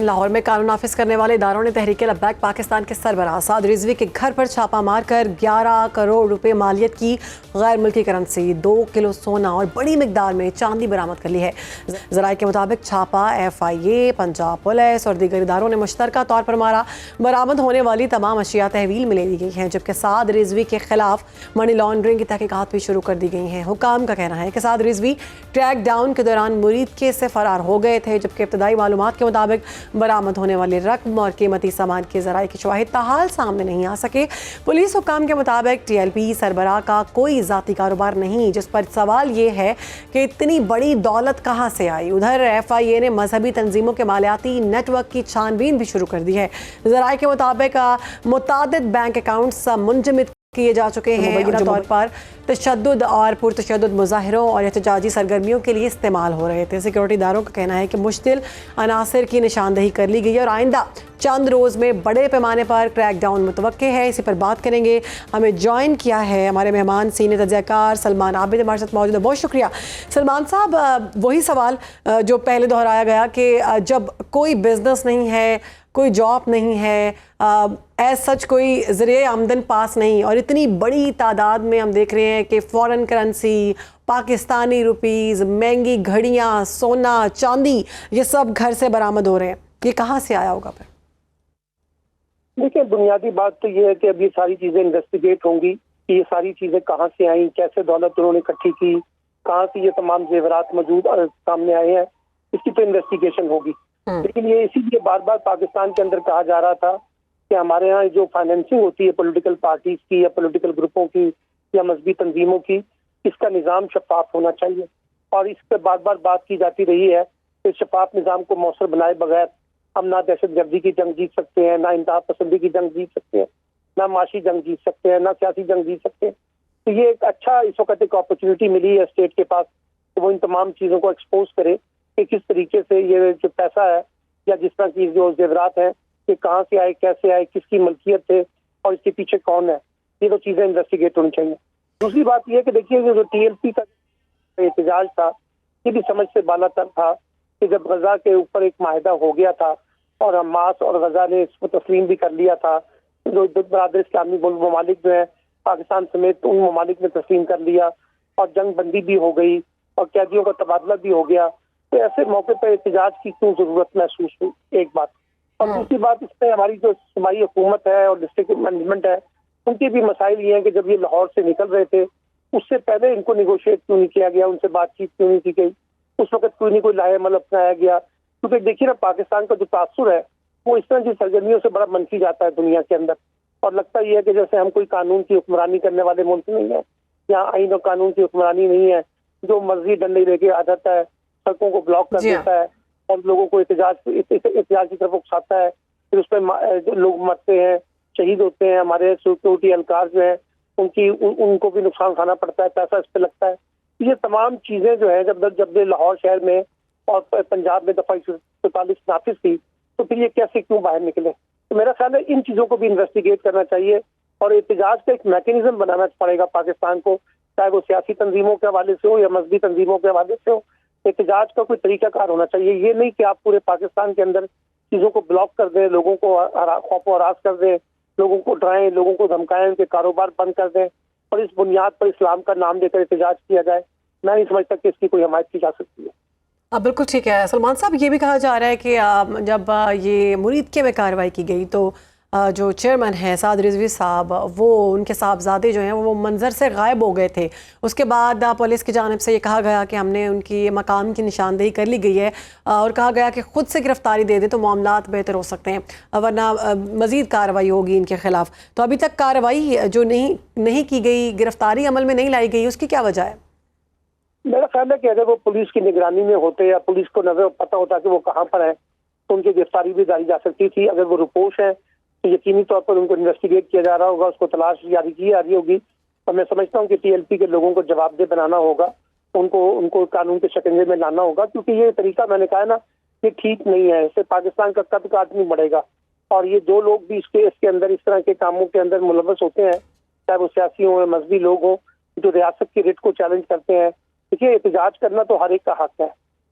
لاہور میں قانون نافذ کرنے والے اداروں نے تحریک لبیک پاکستان کے سربراہ سعد رضوی کے گھر پر چھاپا مار کر 11 کروڑ روپے مالیت کی غیر ملکی کرنسی، 2 کلو سونا اور بڑی مقدار میں چاندی برآمد کر لی ہے۔ ذرائع کے مطابق چھاپا FIA، پنجاب پولیس اور دیگر اداروں نے مشترکہ طور پر مارا۔ برآمد ہونے والی تمام اشیاء تحویل میں لے لی گئی ہیں، جبکہ سعد رضوی کے خلاف منی لانڈرنگ کی تحقیقات بھی شروع کر دی گئی ہیں۔ حکام کا کہنا ہے کہ سعد رضوی ٹریک ڈاؤن کے دوران مرید کیس سے فرار ہو گئے تھے، جبکہ ابتدائی معلومات کے مطابق برآمد ہونے والی رقم اور قیمتی سامان کے ذرائع کے شواہد تاحال سامنے نہیں آ سکے۔ پولیس حکام کے مطابق TLP سربراہ کا کوئی ذاتی کاروبار نہیں، جس پر سوال یہ ہے کہ اتنی بڑی دولت کہاں سے آئی۔ ادھر FIA نے مذہبی تنظیموں کے مالیاتی نیٹ ورک کی چھان بین بھی شروع کر دی ہے۔ ذرائع کے مطابق متعدد بینک اکاؤنٹس منجمد کیے جا چکے ہیں، مبینہ طور پر تشدد اور پرتشدد مظاہروں اور احتجاجی سرگرمیوں کے لیے استعمال ہو رہے تھے۔ سیکورٹی اداروں کا کہنا ہے کہ مشتعل عناصر کی نشاندہی کر لی گئی ہے اور آئندہ چند روز میں بڑے پیمانے پر کریک ڈاؤن متوقع ہے۔ اسی پر بات کریں گے، ہمیں جوائن کیا ہے ہمارے مہمان سینئر تجزیہ کار سلمان عابد ہمارے ساتھ موجود ہے۔ بہت شکریہ سلمان صاحب۔ وہی سوال جو پہلے دہرایا گیا کہ جب کوئی بزنس نہیں ہے، کوئی جاب نہیں ہے، ایز سچ کوئی ذریعہ آمدن پاس نہیں، اور اتنی بڑی تعداد میں ہم دیکھ رہے ہیں کہ فورن کرنسی، پاکستانی روپیز، مہنگی گھڑیاں، سونا، چاندی، یہ سب گھر سے برآمد ہو رہے ہیں، یہ کہاں سے آیا ہوگا پھر؟ دیکھیں، بنیادی بات تو یہ ہے کہ اب یہ ساری چیزیں انویسٹیگیٹ ہوں گی کہ یہ ساری چیزیں کہاں سے آئیں، کیسے دولت انہوں نے اکٹھی کی، کہاں سے یہ تمام زیورات موجود سامنے آئے ہیں، اس کی تو انویسٹیگیشن ہوگی۔ لیکن یہ اسی لیے بار بار پاکستان کے اندر کہا جا رہا تھا کہ ہمارے ہاں جو فائنینسنگ ہوتی ہے پولیٹیکل پارٹیز کی یا پولیٹیکل گروپوں کی یا مذہبی تنظیموں کی، اس کا نظام شفاف ہونا چاہیے، اور اس پہ بار بار بات کی جاتی رہی ہے کہ شفاف نظام کو مؤثر بنائے بغیر ہم نہ دہشت گردی کی جنگ جیت سکتے ہیں، نہ انتہا پسندی کی جنگ جیت سکتے ہیں، نہ معاشی جنگ جیت سکتے ہیں، نہ سیاسی جنگ جیت سکتے ہیں۔ تو یہ ایک اچھا اس وقت ایک اپرچونٹی ملی ہے اسٹیٹ کے پاس کہ وہ ان تمام چیزوں کو ایکسپوز کرے کہ کس طریقے سے یہ جو پیسہ ہے یا جس طرح کی جو زیورات ہیں کہ کہاں سے آئے، کیسے آئے، کس کی ملکیت ہے اور اس کے پیچھے کون ہے۔ یہ تو چیزیں انویسٹیگیٹ ہونی چاہیے۔ دوسری بات یہ کہ دیکھیے جو TLP کا احتجاج تھا یہ بھی سمجھ سے بالا تر تھا کہ جب غزہ کے اوپر ایک معاہدہ ہو گیا تھا اور حماس اور غزہ نے اس کو تسلیم بھی کر لیا تھا، جو برادر اسلامی ممالک جو ہیں پاکستان سمیت ان ممالک نے تسلیم کر لیا اور جنگ بندی بھی ہو گئی اور قیدیوں کا تبادلہ بھی ہو گیا، تو ایسے موقع پہ احتجاج کی کیوں ضرورت محسوس ہوئی؟ ایک بات۔ اور دوسری بات، اس میں ہماری جو صوبائی حکومت ہے اور ڈسٹرکٹ مینجمنٹ ہے ان کے بھی مسائل یہ ہیں کہ جب یہ لاہور سے نکل رہے تھے اس سے پہلے ان کو نیگوشیٹ کیوں نہیں کیا گیا، ان سے بات چیت کیوں نہیں کی گئی، اس وقت کوئی نہیں کوئی لائحہ عمل اپنایا گیا؟ کیونکہ دیکھیے نا، پاکستان کا جو تاثر ہے وہ اس طرح کی سرگرمیوں سے بڑا منفی جاتا ہے دنیا کے اندر، اور لگتا یہ ہے کہ جیسے ہم کوئی قانون کی حکمرانی کرنے والے ملک نہیں ہیں، یا آئین اور قانون کی حکمرانی نہیں ہے، جو مرضی ڈنڈے لے کے آ جاتا ہے، سڑکوں کو بلاک کر دیتا ہے اور لوگوں کو احتجاج کی طرف اکساتا ہے، پھر اس پہ لوگ مرتے ہیں، شہید ہوتے ہیں، ہمارے سیکورٹی اہلکار جو ہیں ان کو بھی نقصان کھانا پڑتا ہے، پیسہ اس پہ لگتا ہے۔ یہ تمام چیزیں جو ہیں جب لاہور شہر میں اور پنجاب میں دفعہ 44 نافذ تھی تو پھر یہ کیسے کیوں باہر نکلے؟ تو میرا خیال ہے ان چیزوں کو بھی انویسٹیگیٹ کرنا چاہیے اور احتجاج کا ایک میکینزم بنانا پڑے گا پاکستان کو، چاہے وہ سیاسی تنظیموں کے حوالے سے ہو یا مذہبی تنظیموں کے حوالے سے ہو۔ احتجاج کا کوئی طریقہ کار ہونا چاہیے، یہ نہیں کہ آپ پورے پاکستان کے اندر چیزوں کو بلاک کر دیں، لوگوں کو خوف و ہراس کر دیں، لوگوں کو ڈرائیں، لوگوں کو دھمکائیں، ان کے کاروبار بند کر دیں اور اس بنیاد پر اسلام کا نام دے کر احتجاج کیا جائے۔ میں نہیں سمجھتا کہ اس کی کوئی حمایت کی جا سکتی ہے۔ بالکل ٹھیک ہے سلمان صاحب۔ یہ بھی کہا جا رہا ہے کہ جب یہ مرید کے میں کارروائی کی گئی تو جو چیئرمین ہیں سعد رضوی صاحب، وہ ان کے صاحبزادے جو ہیں وہ منظر سے غائب ہو گئے تھے۔ اس کے بعد پولیس کی جانب سے یہ کہا گیا کہ ہم نے ان کی مقام کی نشاندہی کر لی گئی ہے اور کہا گیا کہ خود سے گرفتاری دے دیں تو معاملات بہتر ہو سکتے ہیں، ورنہ مزید کارروائی ہوگی ان کے خلاف۔ تو ابھی تک کارروائی جو نہیں کی گئی، گرفتاری عمل میں نہیں لائی گئی، اس کی کیا وجہ ہے؟ میرا خیال ہے کہ اگر وہ پولیس کی نگرانی میں ہوتے یا پولیس کو نظر پتہ ہوتا کہ وہ کہاں پر ہیں تو ان کی گرفتاری بھی جاری جا سکتی تھی۔ اگر وہ رپوش ہیں تو یقینی طور پر ان کو انویسٹیگیٹ کیا جا رہا ہوگا، اس کو تلاش جاری کی جا رہی ہوگی، اور میں سمجھتا ہوں کہ TLP کے لوگوں کو جواب دہ بنانا ہوگا، ان کو قانون کے شکنجے میں لانا ہوگا، کیونکہ یہ طریقہ میں نے کہا نا یہ ٹھیک نہیں ہے، اس سے پاکستان کا قد کاٹ نہیں بڑھے گا، اور یہ جو لوگ بھی اس کے اندر اس طرح کے کاموں کے اندر ملوث ہوتے ہیں، چاہے وہ سیاسی ہوں یا مذہبی لوگ ہوں جو ریاست کی ریٹ کو چیلنج کرتے ہیں۔ دیکھیے، احتجاج کرنا تو ہر ایک کا حق ہے،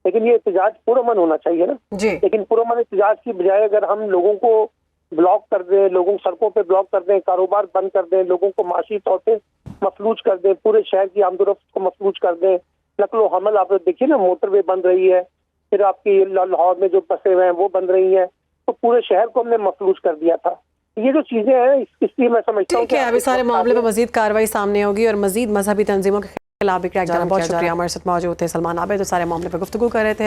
لیکن یہ احتجاج پرامن ہونا چاہیے نا. جی لیکن پرامن احتجاج کی بجائے اگر ہم لوگوں کو بلاک کر دیں, لوگوں سڑکوں پہ بلاک کر دیں, کاروبار بند کر دیں, لوگوں کو معاشی طور پہ مفلوج کر دیں, پورے شہر کی آمد و رفت کو مفلوج کر دیں, نقل و حمل آپ دیکھیے نا, موٹر وے بند رہی ہے, پھر آپ کی لاہور میں جو بسیں ہیں وہ بند رہی ہیں, تو پورے شہر کو ہم نے مفلوج کر دیا تھا. یہ جو چیزیں ہیں اس لیے میں سمجھتا ہوں ٹھیک ہے, ابھی سارے معاملے پہ مزید کارروائی سامنے ہوگی اور مزید مذہبی تنظیموں کے خلاف بھی کیا جانا. بہت شکریہ. ہمارے ساتھ موجود تھے سلمان عابد, تو سارے معاملے پہ گفتگو کر رہے تھے.